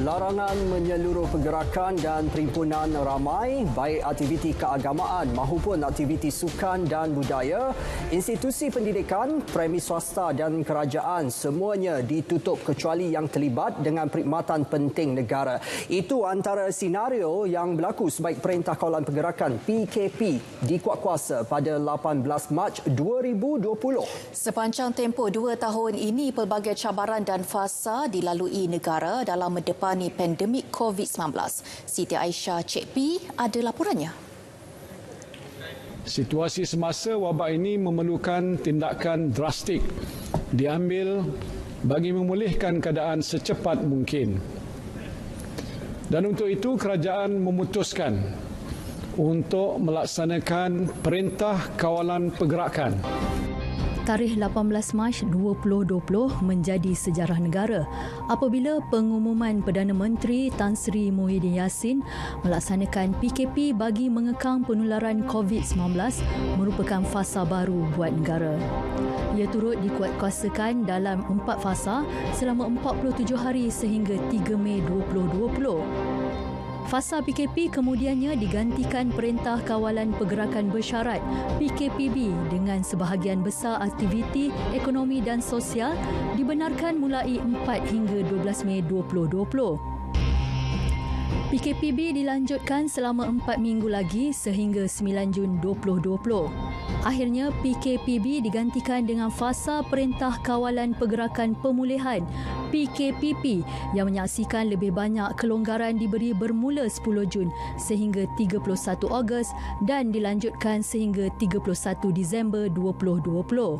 Larangan menyeluruh pergerakan dan perhimpunan ramai, baik aktiviti keagamaan maupun aktiviti sukan dan budaya, institusi pendidikan, premis swasta dan kerajaan semuanya ditutup kecuali yang terlibat dengan perkhidmatan penting negara. Itu antara senario yang berlaku sebaik Perintah Kawalan Pergerakan PKP dikuatkuasa pada 18 Mac 2020. Sepanjang tempoh 2 tahun ini, pelbagai cabaran dan fasa dilalui negara dalam mendepankan pandemik COVID-19. Siti Aisyah Cik P ada laporannya. Situasi semasa wabak ini memerlukan tindakan drastik diambil bagi memulihkan keadaan secepat mungkin. Dan untuk itu kerajaan memutuskan untuk melaksanakan Perintah Kawalan Pergerakan. Tarikh 18 Mac 2020 menjadi sejarah negara apabila pengumuman Perdana Menteri Tan Sri Muhyiddin Yassin melaksanakan PKP bagi mengekang penularan COVID-19 merupakan fasa baru buat negara. Ia turut dikuatkuasakan dalam 4 fasa selama 47 hari sehingga 3 Mei 2020. Fasa PKP kemudiannya digantikan Perintah Kawalan Pergerakan Bersyarat PKPB dengan sebahagian besar aktiviti ekonomi dan sosial dibenarkan mulai 4 hingga 12 Mei 2020. PKPB dilanjutkan selama 4 minggu lagi sehingga 9 Jun 2020. Akhirnya, PKPB digantikan dengan fasa Perintah Kawalan Pergerakan Pemulihan PKPP yang menyaksikan lebih banyak kelonggaran diberi bermula 10 Jun sehingga 31 Ogos dan dilanjutkan sehingga 31 Disember 2020.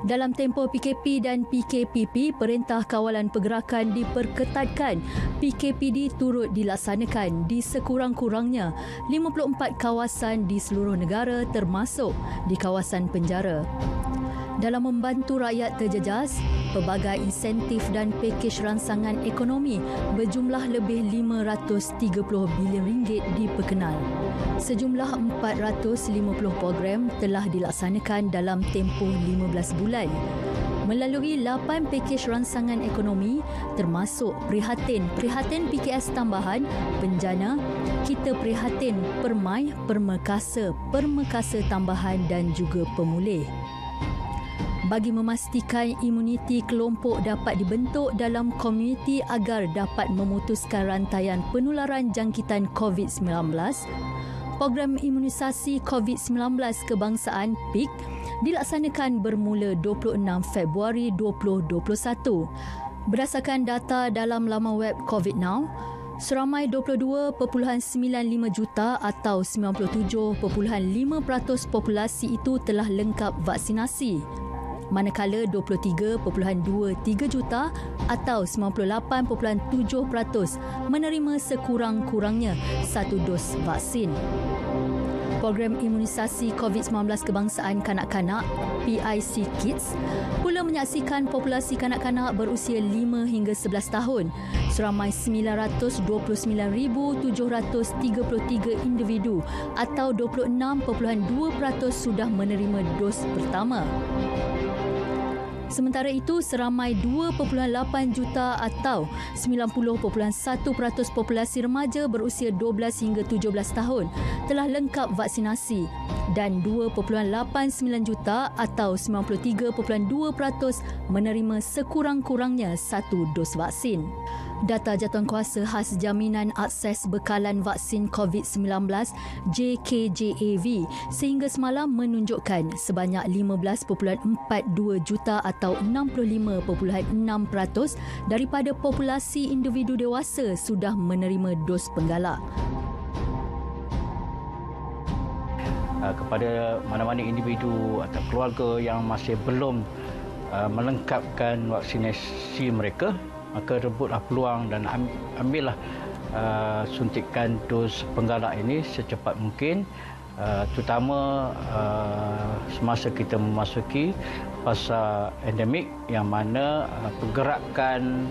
Dalam tempoh PKP dan PKPP, Perintah Kawalan Pergerakan diperketatkan. PKPD turut dilaksanakan di sekurang-kurangnya 54 kawasan di seluruh negara termasuk di kawasan penjara. Dalam membantu rakyat terjejas, pelbagai insentif dan pakej rangsangan ekonomi berjumlah lebih RM530 bilion diperkenal. Sejumlah 450 program telah dilaksanakan dalam tempoh 15 bulan. Melalui 8 pakej rangsangan ekonomi termasuk prihatin PKS tambahan, penjana, kita prihatin permai, permekasa tambahan dan juga pemulih. Bagi memastikan imuniti kelompok dapat dibentuk dalam komuniti agar dapat memutuskan rantaian penularan jangkitan COVID-19, program imunisasi COVID-19 kebangsaan PIK dilaksanakan bermula 26 Februari 2021. Berdasarkan data dalam laman web COVID Now, seramai 22.95 juta atau 97.5% populasi itu telah lengkap vaksinasi. Manakala 23.23 juta atau 98.7% menerima sekurang-kurangnya 1 dos vaksin. Program imunisasi COVID-19 kebangsaan kanak-kanak PIC Kids pula menyaksikan populasi kanak-kanak berusia 5 hingga 11 tahun. Seramai 929,733 individu atau 26.2% sudah menerima dos pertama. Sementara itu, seramai 2.8 juta atau 90.1% populasi remaja berusia 12 hingga 17 tahun telah lengkap vaksinasi dan 2.89 juta atau 93.2% menerima sekurang-kurangnya 1 dos vaksin. Data Jawatankuasa Khas Jaminan Akses Bekalan Vaksin COVID-19 JKJAV sehingga semalam menunjukkan sebanyak 15.42 juta atau 65.6% daripada populasi individu dewasa sudah menerima dos penggalak. Kepada mana-mana individu atau keluarga yang masih belum melengkapkan vaksinasi mereka, maka rebutlah peluang dan ambillah suntikan dos penggalak ini secepat mungkin, terutama semasa kita memasuki fasa endemik yang mana pergerakan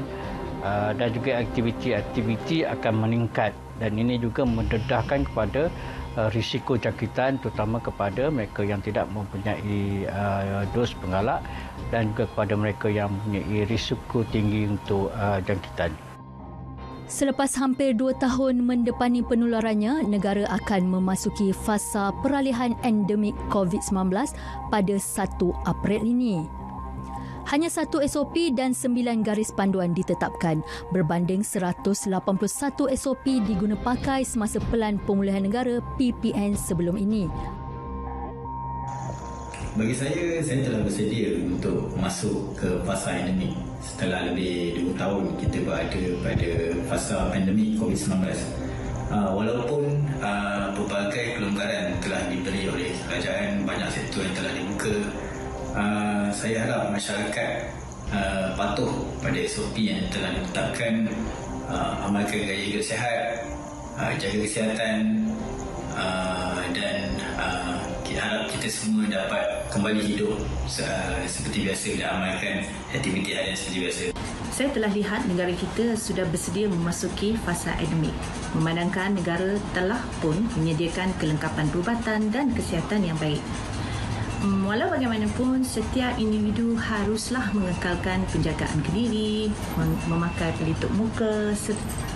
dan juga aktiviti-aktiviti akan meningkat, dan ini juga mendedahkan kepada risiko jangkitan, terutama kepada mereka yang tidak mempunyai dos penggalak dan juga kepada mereka yang mempunyai risiko tinggi untuk jangkitan. Selepas hampir 2 tahun mendepani penularannya, negara akan memasuki fasa peralihan endemik COVID-19 pada 1 April ini. Hanya satu SOP dan 9 garis panduan ditetapkan berbanding 181 SOP diguna pakai semasa Pelan Pemulihan Negara PPN sebelum ini. Bagi saya telah bersedia untuk masuk ke fasa endemik. Setelah lebih 2 tahun kita berada pada fasa pandemik COVID-19. Walaupun pelbagai kelonggaran telah diberi oleh kerajaan, banyak sektor yang telah dibuka, saya harap masyarakat patuh pada SOP yang telah ditetapkan, amalkan gaya hidup sihat, jaga kesihatan, dan harap kita semua dapat kembali hidup seperti biasa dan amalkan aktiviti harian seperti biasa. Saya telah lihat negara kita sudah bersedia memasuki fasa endemik, memandangkan negara telah pun menyediakan kelengkapan perubatan dan kesihatan yang baik. Walau bagaimanapun, setiap individu haruslah mengekalkan penjagaan kediri, memakai pelitup muka serta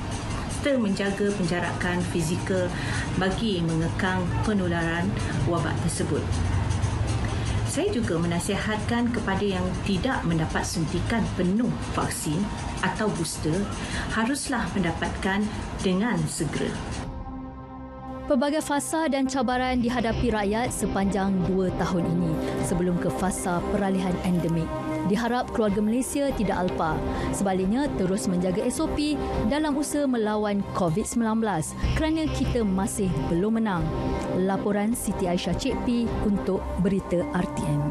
menjaga penjarakan fizikal bagi mengekang penularan wabak tersebut. Saya juga menasihatkan kepada yang tidak mendapat suntikan penuh vaksin atau booster haruslah mendapatkan dengan segera. Pelbagai fasa dan cabaran dihadapi rakyat sepanjang 2 tahun ini sebelum ke fasa peralihan endemik. Diharap keluarga Malaysia tidak alpa. Sebaliknya, terus menjaga SOP dalam usaha melawan COVID-19 kerana kita masih belum menang. Laporan Siti Aisyah Cik P untuk Berita RTM.